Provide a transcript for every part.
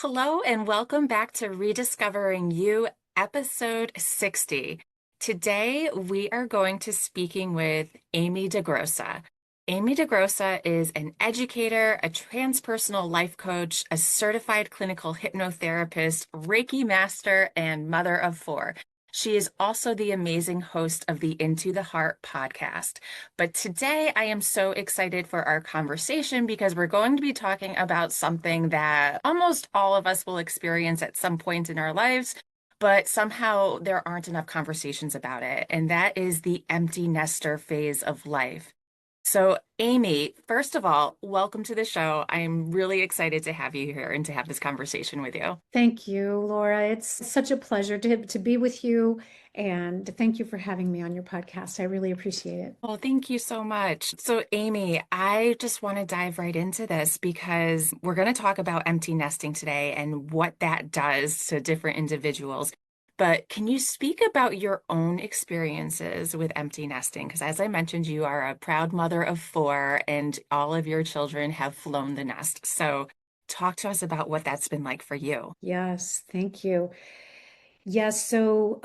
Hello, and welcome back to Rediscovering You, episode 60. Today, we are going to speaking with Amy DeGrossa. Amy DeGrossa is an educator, a transpersonal life coach, a certified clinical hypnotherapist, Reiki Master, and mother of four. She is also the amazing host of the Into the Heart podcast. But today I am so excited for our conversation because we're going to be talking about something that almost all of us will experience at some point in our lives, but somehow there aren't enough conversations about it. And that is the empty nester phase of life. So, Amy, first of all, welcome to the show. I'm really excited to have you here and to have this conversation with you. Thank you, Laura. It's such a pleasure to be with you. And thank you for having me on your podcast. I really appreciate it. Well, thank you so much. So, Amy, I just want to dive right into this because we're going to talk about empty nesting today and what that does to different individuals. But can you speak about your own experiences with empty nesting? Because as I mentioned, you are a proud mother of four and all of your children have flown the nest. So, talk to us about what that's been like for you. Yes, thank you. Yes, so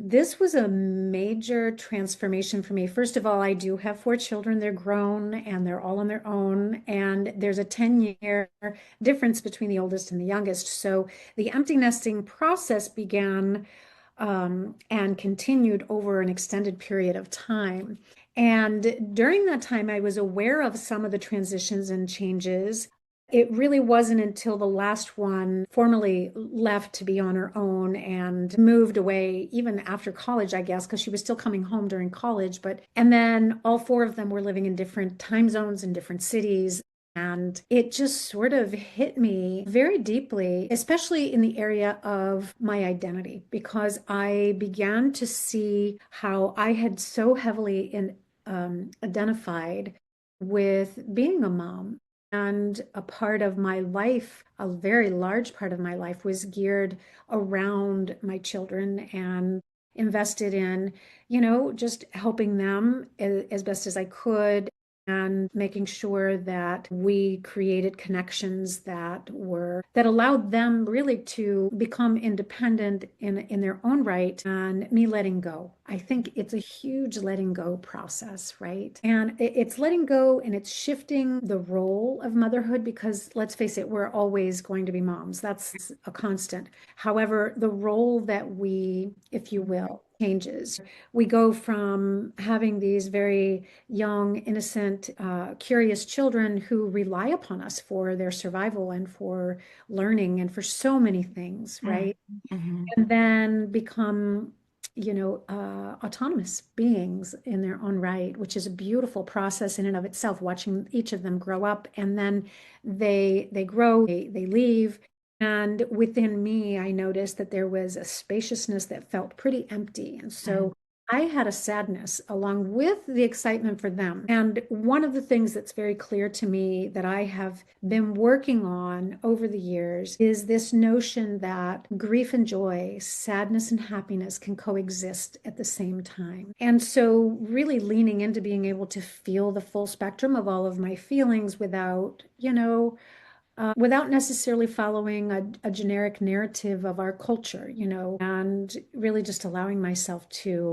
this was a major transformation for me. First of all, I do have four children. They're grown and they're all on their own. And there's a 10-year difference between the oldest and the youngest. So the empty nesting process began and continued over an extended period of time. And during that time, I was aware of some of the transitions and changes. It really wasn't until the last one formally left to be on her own and moved away, even after college, I guess, because she was still coming home during college. And then all four of them were living in different time zones in different cities. And it just sort of hit me very deeply, especially in the area of my identity, because I began to see how I had so identified with being a mom. And a part of my life, a very large part of my life, was geared around my children and invested in, just helping them as best as I could and making sure that we created connections that allowed them really to become independent in their own right, and me letting go. I think it's a huge letting go process, right? And it's letting go and it's shifting the role of motherhood, because let's face it, we're always going to be moms. That's a constant. However, the role that we, if you will, changes. We go from having these very young, innocent, curious children who rely upon us for their survival and for learning and for so many things, right? Mm-hmm. And then become, autonomous beings in their own right, which is a beautiful process in and of itself, watching each of them grow up. And then they grow, they leave. And within me, I noticed that there was a spaciousness that felt pretty empty. And so I had a sadness along with the excitement for them. And one of the things that's very clear to me that I have been working on over the years is this notion that grief and joy, sadness and happiness can coexist at the same time. And so, really leaning into being able to feel the full spectrum of all of my feelings without necessarily following a generic narrative of our culture, and really just allowing myself to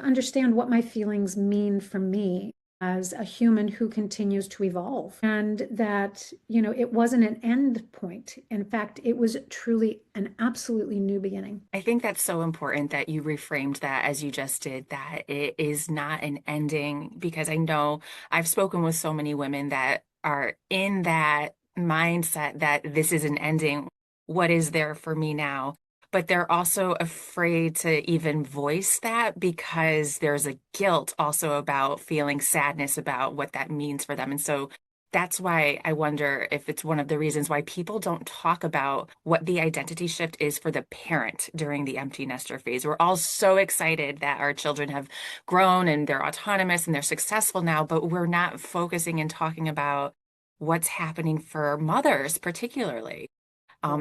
understand what my feelings mean for me as a human who continues to evolve, and that it wasn't an end point. In fact, it was truly an absolutely new beginning. I think that's so important that you reframed that as you just did, that it is not an ending, because I know I've spoken with so many women that are in that mindset that this is an ending. What is there for me now? But they're also afraid to even voice that because there's a guilt also about feeling sadness about what that means for them. And so that's why I wonder if it's one of the reasons why people don't talk about what the identity shift is for the parent during the empty nester phase. We're all so excited that our children have grown and they're autonomous and they're successful now, but we're not focusing and talking about what's happening for mothers, particularly.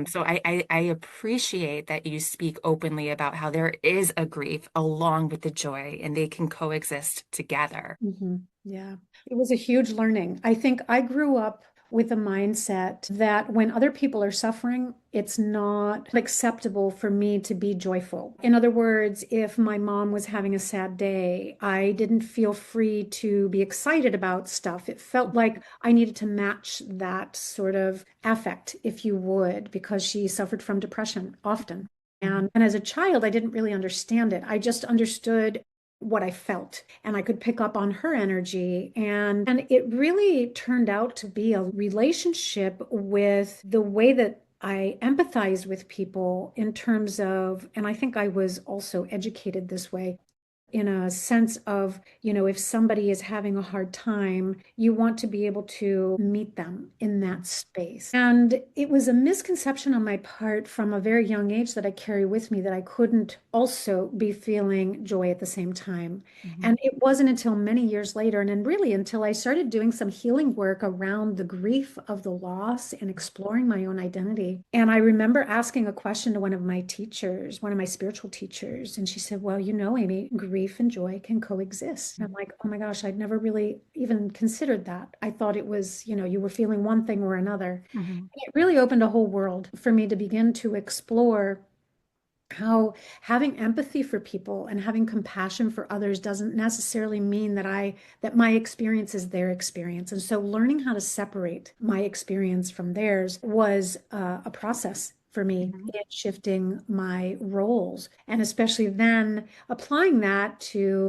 So I appreciate that you speak openly about how there is a grief along with the joy and they can coexist together. Yeah, it was a huge learning. I think I grew up with a mindset that when other people are suffering, it's not acceptable for me to be joyful. In other words, if my mom was having a sad day, I didn't feel free to be excited about stuff. It felt like I needed to match that sort of affect, if you would, because she suffered from depression often. Mhm. And as a child, I didn't really understand it. I just understood what I felt and I could pick up on her energy. And it really turned out to be a relationship with the way that I empathize with people in terms of, and I think I was also educated this way, in a sense of, if somebody is having a hard time, you want to be able to meet them in that space. And it was a misconception on my part from a very young age that I carry with me that I couldn't also be feeling joy at the same time. Mhm. And it wasn't until many years later, and then really until I started doing some healing work around the grief of the loss and exploring my own identity. And I remember asking a question to one of my teachers, one of my spiritual teachers, and she said, "Well, Amy, grief and joy can coexist." And I'm like, "Oh my gosh, I'd never really even considered that. I thought it was, you were feeling one thing or another." Mhm. It really opened a whole world for me to begin to explore how having empathy for people and having compassion for others doesn't necessarily mean that my experience is their experience. And so learning how to separate my experience from theirs was a process for me Mhm. in shifting my roles, and especially then applying that to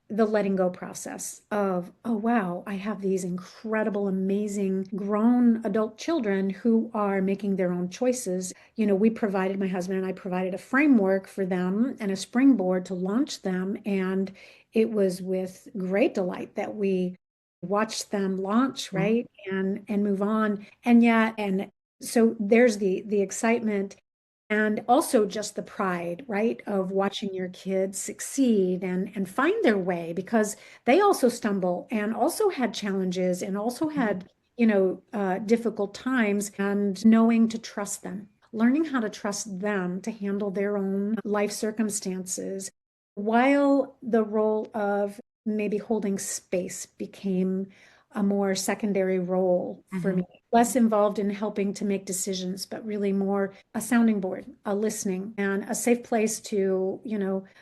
the letting go process of, oh, wow, I have these incredible, amazing grown adult children who are making their own choices. My husband and I provided a framework for them and a springboard to launch them. And it was with great delight that we watched them launch, Mhm. right? And move on. And so there's the excitement and also just the pride, right, of watching your kids succeed and find their way because they also stumble and also had challenges and also Mhm. had, difficult times, and knowing to trust them, learning how to trust them to handle their own life circumstances, while the role of maybe holding space became a more secondary role for me, Mhm. less involved in helping to make decisions, but really more a sounding board, a listening, and a safe place to,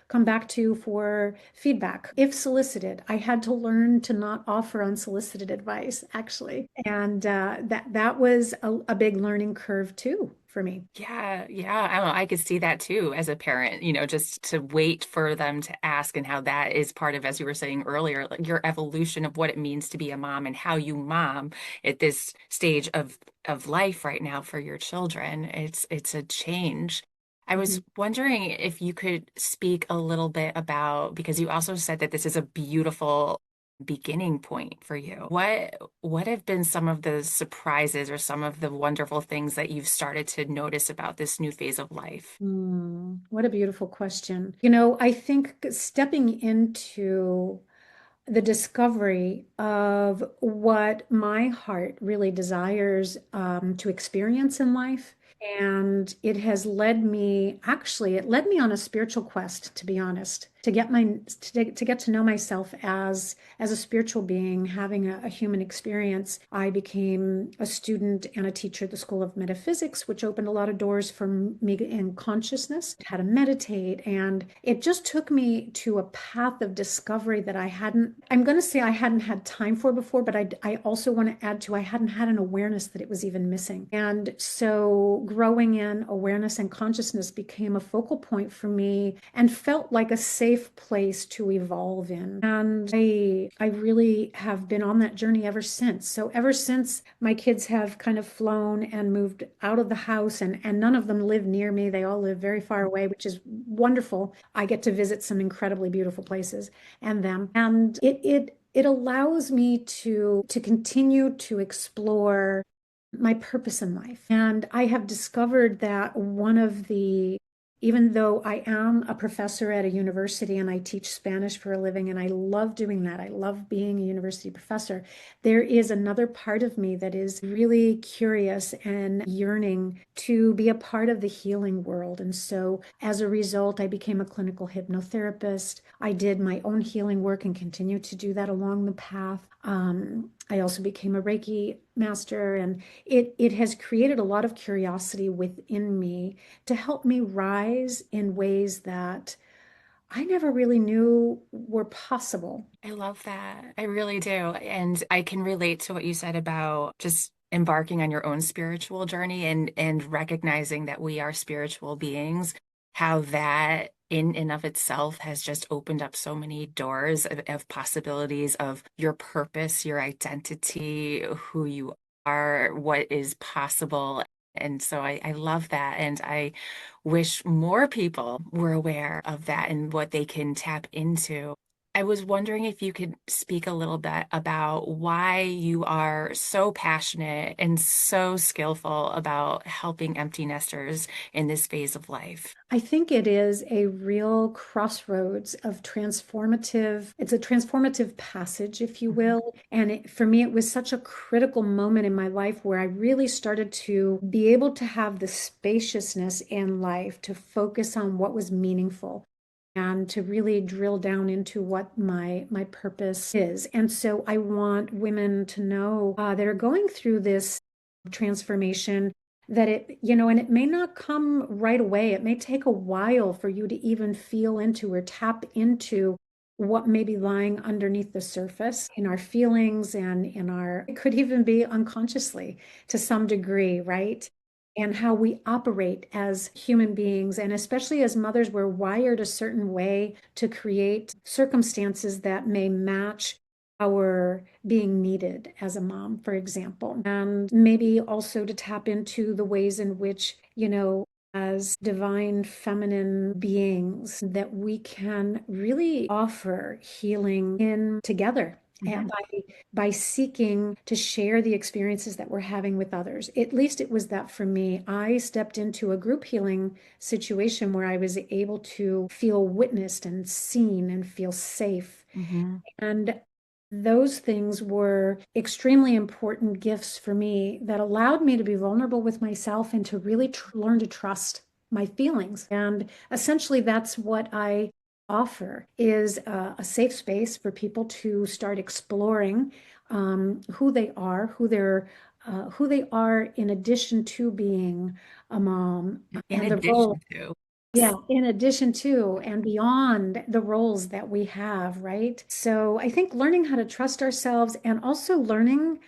come back to for feedback if solicited. I had to learn to not offer unsolicited advice, actually. And that was a big learning curve too for me. Yeah, yeah. I don't know. I could see that too as a parent, just to wait for them to ask and how that is part of, as you were saying earlier, like your evolution of what it means to be a mom and how you mom at this stage of life right now for your children. It's a change. I was Mhm. wondering if you could speak a little bit about, because you also said that this is a beautiful beginning point for you. What have been some of the surprises or some of the wonderful things that you've started to notice about this new phase of life? What a beautiful question. I think stepping into the discovery of what my heart really desires to experience in life. And it led me on a spiritual quest, to be honest, to get to know myself as a spiritual being, having a human experience. I became a student and a teacher at the School of Metaphysics, which opened a lot of doors for me in consciousness, how to meditate. And it just took me to a path of discovery that I'm going to say I hadn't had time for before, but I also want to add to, I hadn't had an awareness that it was even missing. And so growing in awareness and consciousness became a focal point for me and felt like a safe place to evolve in. And I really have been on that journey ever since. So ever since my kids have kind of flown and moved out of the house, and none of them live near me. They all live very far away, which is wonderful. I get to visit some incredibly beautiful places and them. And it allows me to continue to explore my purpose in life. And I have discovered that even though I am a professor at a university and I teach Spanish for a living, and I love doing that, I love being a university professor, there is another part of me that is really curious and yearning to be a part of the healing world. And so as a result, I became a clinical hypnotherapist. I did my own healing work and continue to do that along the path. I also became a Reiki master, and it has created a lot of curiosity within me to help me rise in ways that I never really knew were possible. I love that. I really do. And I can relate to what you said about just embarking on your own spiritual journey and recognizing that we are spiritual beings, how that in and of itself has just opened up so many doors of possibilities of your purpose, your identity, who you are, what is possible. And so I love that. And I wish more people were aware of that and what they can tap into. I was wondering if you could speak a little bit about why you are so passionate and so skillful about helping empty nesters in this phase of life. I think it is a real crossroads of it's a transformative passage, if you Mhm. will. And for me, it was such a critical moment in my life where I really started to be able to have the spaciousness in life to focus on what was meaningful and to really drill down into what my purpose is. And so I want women to know that are going through this transformation that and it may not come right away. It may take a while for you to even feel into or tap into what may be lying underneath the surface in our feelings and it could even be unconsciously to some degree, right? And how we operate as human beings. And especially as mothers, we're wired a certain way to create circumstances that may match our being needed as a mom, for example. And maybe also to tap into the ways in which, as divine feminine beings, that we can really offer healing in together. And Mhm. by seeking to share the experiences that we're having with others. At least it was that for me. I stepped into a group healing situation where I was able to feel witnessed and seen and feel safe. Mhm. And those things were extremely important gifts for me that allowed me to be vulnerable with myself and to really learn to trust my feelings. And essentially, that's what I offer is a safe space for people to start exploring who they are, who they are in addition to being a mom In and the role. addition to, Yeah, in addition to and beyond the roles that we have, right? So I think learning how to trust ourselves and also learning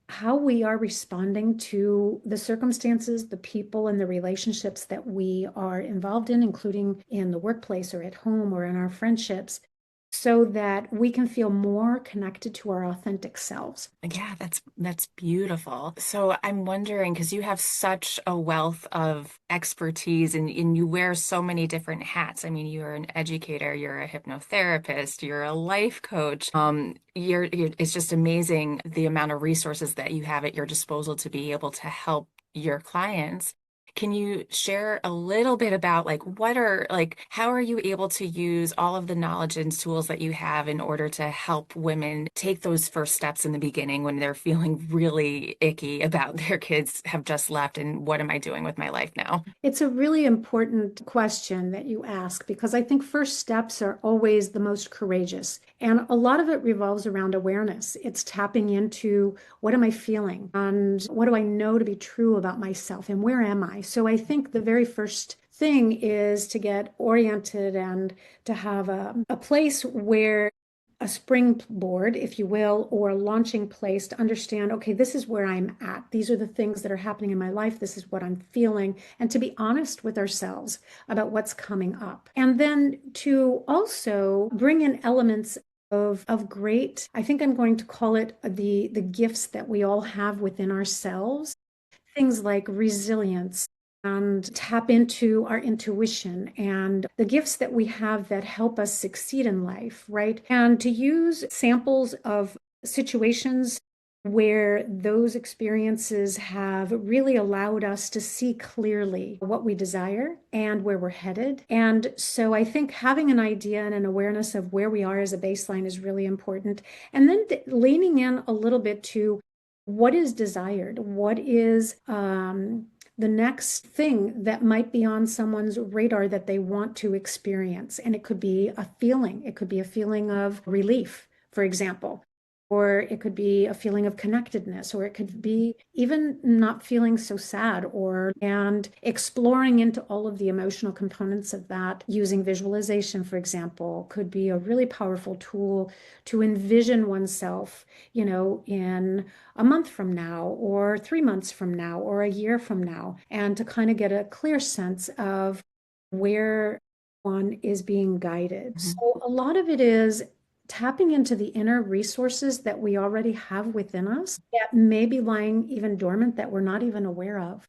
how we are responding to the circumstances, the people, and the relationships that we are involved in, including in the workplace or at home or in our friendships, so that we can feel more connected to our authentic selves. yeah, that's beautiful. So I'm wondering, because you have such a wealth of expertise and you wear so many different hats. I mean, you're an educator, you're a hypnotherapist, you're a life coach. It's just amazing the amount of resources that you have at your disposal to be able to help your clients. Can you share a little bit about how are you able to use all of the knowledge and tools that you have in order to help women take those first steps in the beginning when they're feeling really icky about their kids have just left and what am I doing with my life now? It's a really important question that you ask because I think first steps are always the most courageous. And a lot of it revolves around awareness. It's tapping into what am I feeling and what do I know to be true about myself and where am I? So I think the very first thing is to get oriented and to have a place where a springboard, if you will, or a launching place to understand, okay, this is where I'm at. These are the things that are happening in my life. This is what I'm feeling. And to be honest with ourselves about what's coming up. And then to also bring in elements of great, I think I'm going to call it the gifts that we all have within ourselves, things like resilience and tap into our intuition and the gifts that we have that help us succeed in life, right? And to use samples of situations where those experiences have really allowed us to see clearly what we desire and where we're headed. And so I think having an idea and an awareness of where we are as a baseline is really important. And then leaning in a little bit to what is desired, what is the next thing that might be on someone's radar that they want to experience. And it could be a feeling. It could be a feeling of relief, for example, or it could be a feeling of connectedness, or it could be even not feeling so sad, or and exploring into all of the emotional components of that using visualization, for example, could be a really powerful tool to envision oneself, in a month from now, or 3 months from now, or a year from now, and to kind of get a clear sense of where one is being guided. Mhm. So a lot of it is tapping into the inner resources that we already have within us that may be lying even dormant that we're not even aware of.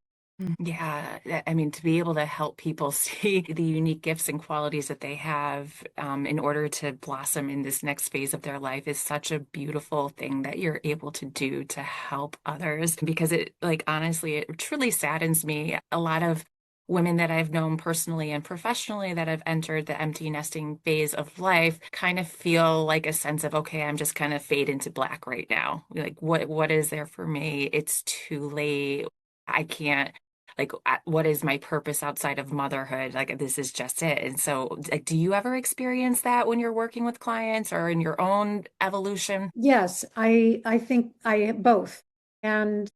Yeah, I mean, to be able to help people see the unique gifts and qualities that they have in order to blossom in this next phase of their life is such a beautiful thing that you're able to do to help others. Because it, like, honestly, it truly saddens me. A lot of women that I've known personally and professionally that have entered the empty nesting phase of life kind of feel like a sense of, okay, I'm just kind of fade into black right now. Like, what is there for me? It's too late. I can't, like, what is my purpose outside of motherhood? Like, this is just it. And so, like, do you ever experience that when you're working with clients or in your own evolution? Yes, I think I both. And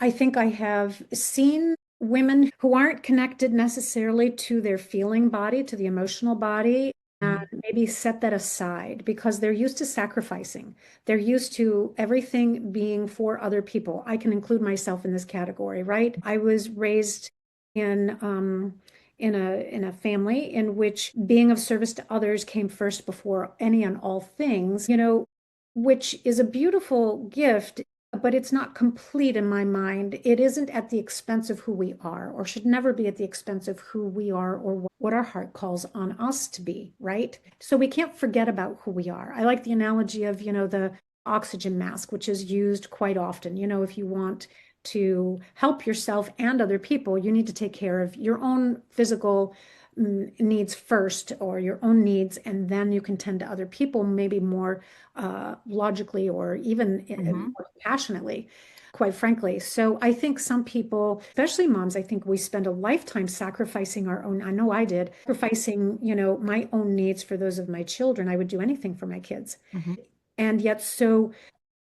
I think I have seen women who aren't connected necessarily to their feeling body, to the emotional body, and Mhm. maybe set that aside because they're used to sacrificing. They're used to everything being for other people. I can include myself in this category, right? I was raised in in a family in which being of service to others came first before any and all things, which is a beautiful gift, but it's not complete in my mind. It isn't at the expense of who we are, or should never be at the expense of who we are or what our heart calls on us to be, right? So we can't forget about who we are. I like the analogy of, the oxygen mask, which is used quite often. If you want to help yourself and other people, you need to take care of your own physical needs first, or your own needs, and then you can tend to other people maybe more logically, or even Hmm. more passionately, quite frankly. So I think some people, especially moms, I think we spend a lifetime sacrificing our own. I know I did, sacrificing, my own needs for those of my children. I would do anything for my kids. Hmm. And yet, so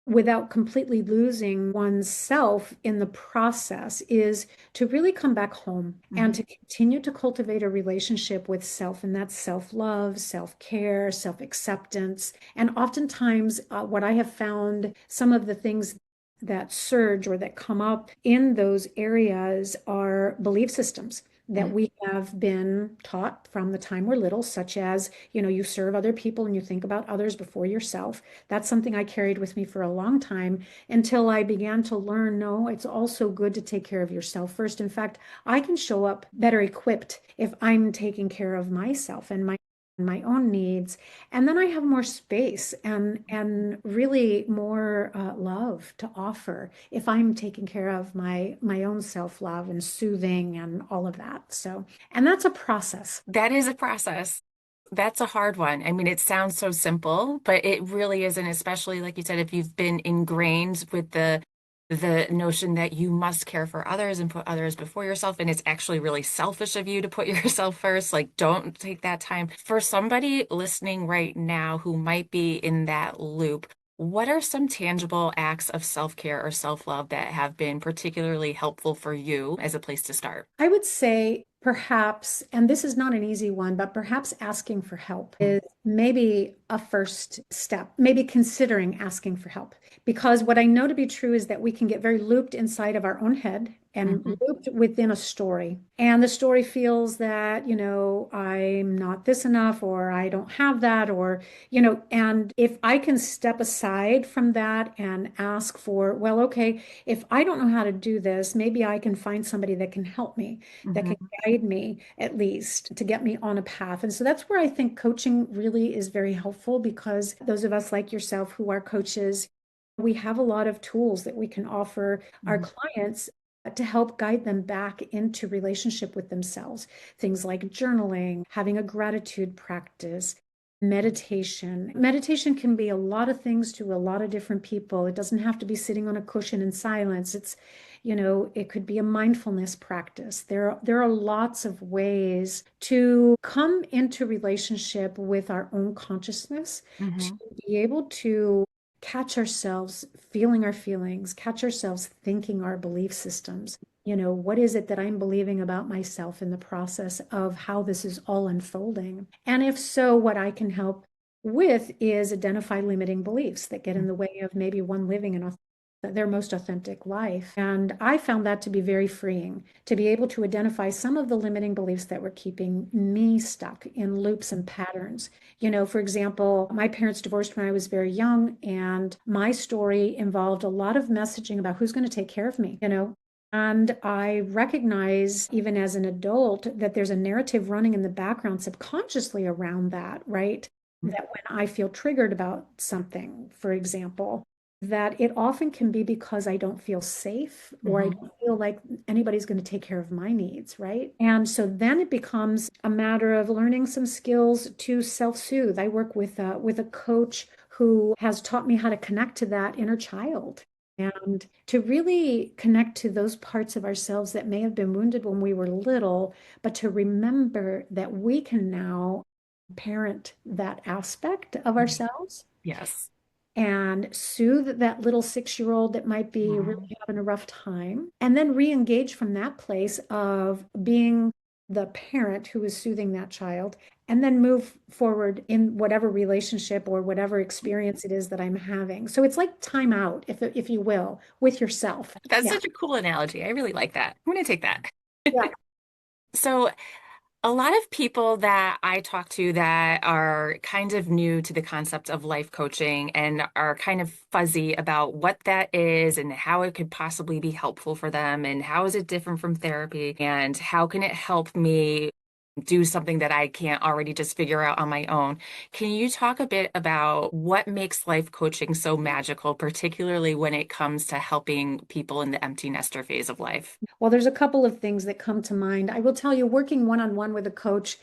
without completely losing oneself in the process, is to really come back home and Hmm. to continue to cultivate a relationship with self. And that's self-love, self-care, self-acceptance. And oftentimes, what I have found, some of the things that surge or that come up in those areas are belief systems that we have been taught from the time we're little, such as, you serve other people and you think about others before yourself. That's something I carried with me for a long time until I began to learn, no, it's also good to take care of yourself first. In fact, I can show up better equipped if I'm taking care of myself and my own needs, and then I have more space and really more love to offer if I'm taking care of my own self-love and soothing and all of that. So, and that's a process. That is a process. That's a hard one. I mean, it sounds so simple, but it really isn't, especially like you said, if you've been ingrained with the notion that you must care for others and put others before yourself, and it's actually really selfish of you to put yourself first. Like, don't take that time. For somebody listening right now who might be in that loop, what are some tangible acts of self-care or self-love that have been particularly helpful for you as a place to start? I would say perhaps, and this is not an easy one, but perhaps asking for help is maybe a first step, maybe considering asking for help. Because what I know to be true is that we can get very looped inside of our own head and Mhm. looped within a story. And the story feels that, I'm not this enough, or I don't have that, or, and if I can step aside from that and ask for, well, okay, if I don't know how to do this, maybe I can find somebody that can help me, that can Mhm. guide me at least to get me on a path. And so that's where I think coaching really is very helpful, because those of us like yourself who are coaches, we have a lot of tools that we can offer our Mhm. clients to help guide them back into relationship with themselves. Things like journaling, having a gratitude practice, meditation. Meditation can be a lot of things to a lot of different people. It doesn't have to be sitting on a cushion in silence. It could be a mindfulness practice. There are lots of ways to come into relationship with our own consciousness, to Hmm. be able to catch ourselves feeling our feelings, catch ourselves thinking our belief systems. What is it that I'm believing about myself in the process of how this is all unfolding? And if so, what I can help with is identify limiting beliefs that get in the way of maybe one living their most authentic life. And I found that to be very freeing, to be able to identify some of the limiting beliefs that were keeping me stuck in loops and patterns. For example, my parents divorced when I was very young, and my story involved a lot of messaging about who's going to take care of me. And I recognize, even as an adult, that there's a narrative running in the background subconsciously around that, right? That when I feel triggered about something, for example, that it often can be because I don't feel safe or I Hmm. don't feel like anybody's going to take care of my needs, right? And so then it becomes a matter of learning some skills to self-soothe. I work with a coach who has taught me how to connect to that inner child and to really connect to those parts of ourselves that may have been wounded when we were little, but to remember that we can now parent that aspect of ourselves Yes. and soothe that little 6-year-old that might be really Mhm. having a rough time, and then re-engage from that place of being the parent who is soothing that child, and then move forward in whatever relationship or whatever experience it is that I'm having. So it's like time out, if you will, with yourself. That's Yeah. such a cool analogy. I really like that. I'm going to take that. Yeah. So, a lot of people that I talk to that are kind of new to the concept of life coaching and are kind of fuzzy about what that is and how it could possibly be helpful for them and how is it different from therapy and how can it help me do something that I can't already just figure out on my own. Can you talk a bit about what makes life coaching so magical, particularly when it comes to helping people in the empty nester phase of life? Well, there's a couple of things that come to mind. I will tell you, working one-on-one with a coach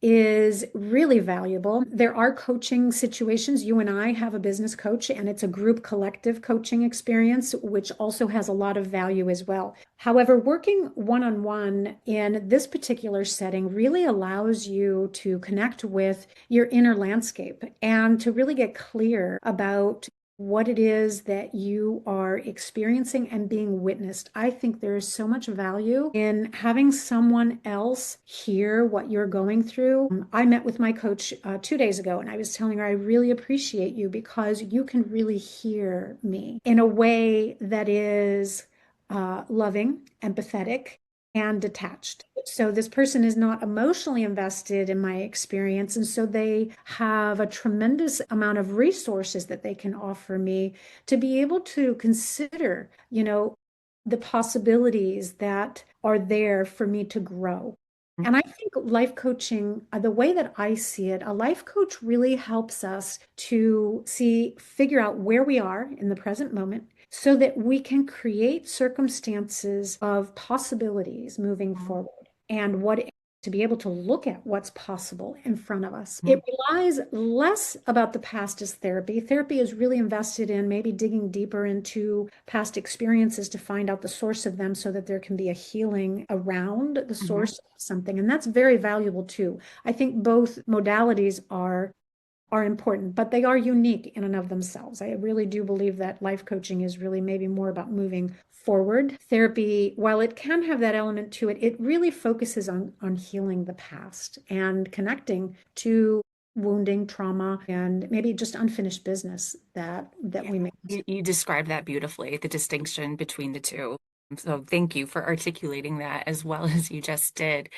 is really valuable. There are coaching situations. You and I have a business coach, and it's a group collective coaching experience, which also has a lot of value as well. However, working one on one in this particular setting really allows you to connect with your inner landscape and to really get clear about what it is that you are experiencing and being witnessed. I think there is so much value in having someone else hear what you're going through. I met with my coach 2 days ago, and I was telling her, I really appreciate you because you can really hear me in a way that is loving, empathetic, and detached. So this person is not emotionally invested in my experience. And so they have a tremendous amount of resources that they can offer me to be able to consider, the possibilities that are there for me to grow. And I think life coaching, the way that I see it, a life coach really helps us to figure out where we are in the present moment so that we can create circumstances of possibilities moving Mhm. forward and to be able to look at what's possible in front of us. It Mhm. relies less about the past as therapy. Therapy is really invested in maybe digging deeper into past experiences to find out the source of them so that there can be a healing around the Mhm. source of something. And that's very valuable too. I think both modalities are important, but they are unique in and of themselves. I really do believe that life coaching is really maybe more about moving forward. Therapy, while it can have that element to it, it really focuses on healing the past and connecting to wounding, trauma, and maybe just unfinished business that Yeah, we may. you described that beautifully, the distinction between the two. So thank you for articulating that as well as you just did.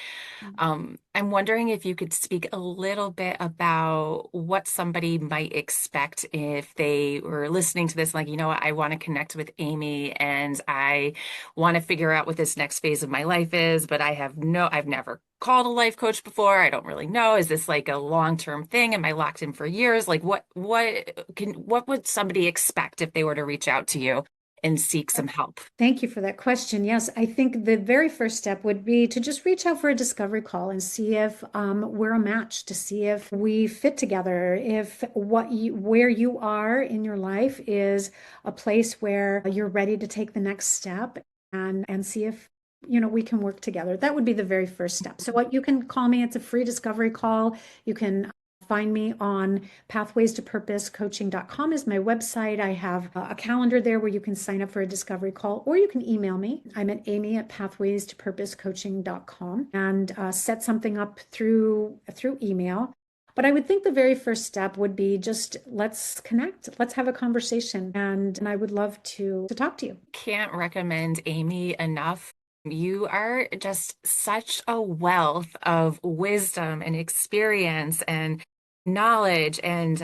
I'm wondering if you could speak a little bit about what somebody might expect if they were listening to this, like, you know what, I want to connect with Amy and I want to figure out what this next phase of my life is, but I've never called a life coach before. I don't really know. Is this like a long-term thing? Am I locked in for years? Like what would somebody expect if they were to reach out to you and seek some help? Thank you for that question. Yes, I think the very first step would be to just reach out for a discovery call and see if we're a match, to see if we fit together, if where you are in your life is a place where you're ready to take the next step. and see if we can work together. That would be the very first step. So what you can call me, it's a free discovery call. You can find me on pathways to purpose coaching.com is my website. I have a calendar there where you can sign up for a discovery call, or you can email me. I'm at amy@pathways-to-purpose-coaching.com and set something up through email. But I would think the very first step would be just let's connect, let's have a conversation, and I would love to talk to you. Can't recommend Amy enough. You are just such a wealth of wisdom and experience and knowledge. And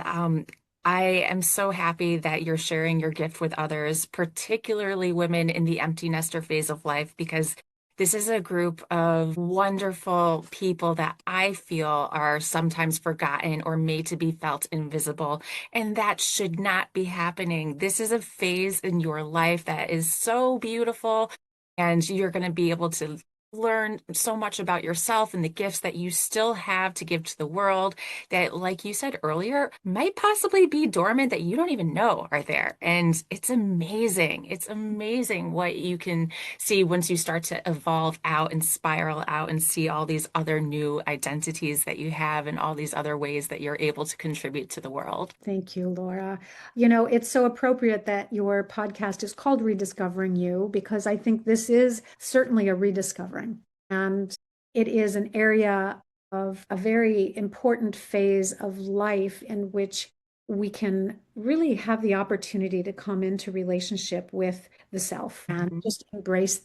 I am so happy that you're sharing your gift with others, particularly women in the empty nester phase of life, because this is a group of wonderful people that I feel are sometimes forgotten or made to be felt invisible. And that should not be happening. This is a phase in your life that is so beautiful, and you're going to be able to learn so much about yourself and the gifts that you still have to give to the world that, like you said earlier, might possibly be dormant that you don't even know are there. And it's amazing. It's amazing what you can see once you start to evolve out and spiral out and see all these other new identities that you have and all these other ways that you're able to contribute to the world. Thank you, Laura. It's so appropriate that your podcast is called Rediscovering You, because I think this is certainly a rediscovering. And it is an area of a very important phase of life in which we can really have the opportunity to come into relationship with the self and Mhm. just embrace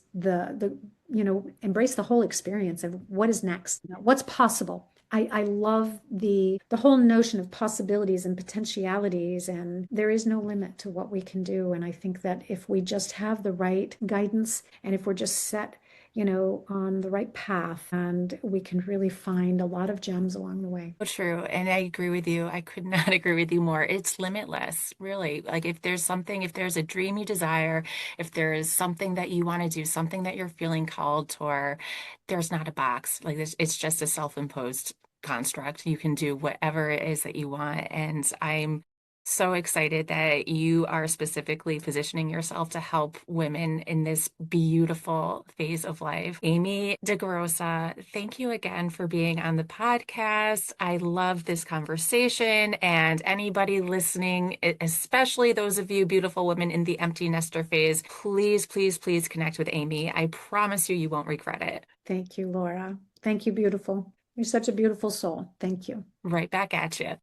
embrace the whole experience of what is next, what's possible. I love the whole notion of possibilities and potentialities, and there is no limit to what we can do. And I think that if we just have the right guidance and if we're just set, on the right path, and we can really find a lot of gems along the way. So true. And I agree with you. I could not agree with you more. It's limitless, really. Like if there's something, if there's a dream you desire, if there is something that you want to do, something that you're feeling called toward, there's not a box. Like this, it's just a self-imposed construct. You can do whatever it is that you want. And I'm so excited that you are specifically positioning yourself to help women in this beautiful phase of life. Amy DeGrosa, thank you again for being on the podcast. I love this conversation, and anybody listening, especially those of you beautiful women in the empty nester phase, please, please, please connect with Amy. I promise you, you won't regret it. Thank you, Laura. Thank you, beautiful. You're such a beautiful soul. Thank you. Right back at you.